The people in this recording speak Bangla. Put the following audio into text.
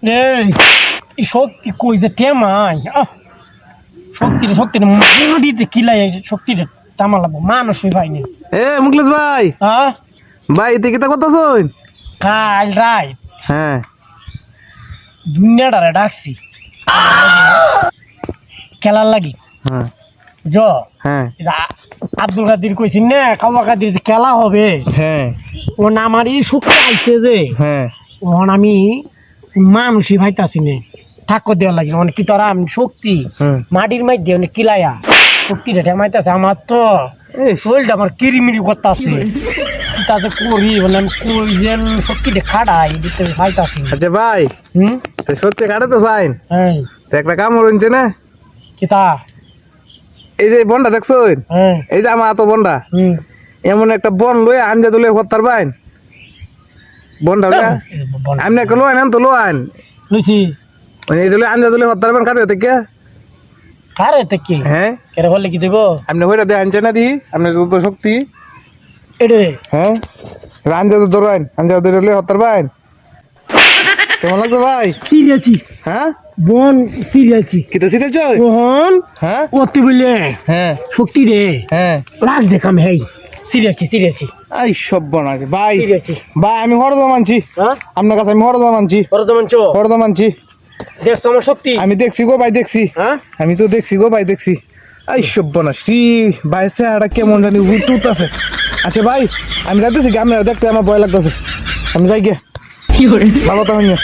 এই শক্তি কই যে টেমাই শক্তি শক্তি মাটিতে কিলাই শক্তি তামা লাগবো মানুষই পাইনি। মুখলেশ ভাই, হ্যাঁ ভাই এতে কিতা করতেছুন? কাল রাত হ্যাঁ দুনিয়াটারে ডাকছি খেলার লাগি। হ্যাঁ জ হ্যাঁ আব্দুল কাদির কইছেন না কাবা কাদির খেলা হবে। হ্যাঁ ও না আমার এই শক্তি আইছে যে হ্যাঁ ওখান আমি মানুষই ভাইতাছি না ঠাকুর দেওয়ার লাগে অনেক কি তোরা আমি শক্তি মাটির মাইর অনেক কিলাইয়া শক্তিটা ঠেমাইতেছে আমার তো শরীরটা আমার কিরিমিরি করতেছে তাতে করি মানে আমি করি যেন শক্তিটা খাড়াই দিতে ভাইতাছি। আচ্ছা ভাই, সত্যি কাটে তো চাইন হ্যাঁ একটা কামড় হচ্ছে না কিতা এই যে বনটা দেখছুন, হ্যাঁ এই যে আমার এত বনটা এমন একটা বন লয়ে আনজা তুলে হত্যার বাইন বনটা আমি একটা লোয়ান আন তো লোয়ান লইছি এটা লয়ে আনজা তুলে হত্যার বাইন কাটে থেকে। কারে থেকে হ্যাঁ কেরে বললে কি দেব আপনি হইটা দিয়ে আনছে না দি আপনার যত শক্তি। এডে হ্যাঁ আনজা তো ধরাইন আনজা ধরে হত্যার বাইন কেমন লাগছে ভাই? সিরিয়াছি হ্যাঁ বন সিরিয়াছি কিতা সিরিয়াস বহন হ্যাঁ অতি বলে হ্যাঁ শক্তি রে হ্যাঁ লাগ দেখাম হেই সিরিয়াছি সিরিয়াছি এই সব বনাছে ভাই। সিরিয়াছি ভাই আমি হরদম মানছি, হ্যাঁ আপনার কাছে আমি হরদম মানছি, বর্তমান চো হরদম মানছি। দেখছো আমার শক্তি আমি দেখছি গো ভাই, দেখছি হ্যাঁ আমি তো দেখছি গো ভাই, দেখছি। এই সব বনাছি ভাই চেহারা কেমন জানি উঠুত আছে। আচ্ছা ভাই আমি যাইতেছি কি আপনারা দেখতে আমার ভয় লাগতেছে, আমি যাই গিয়ে ভালো তো হইয়া।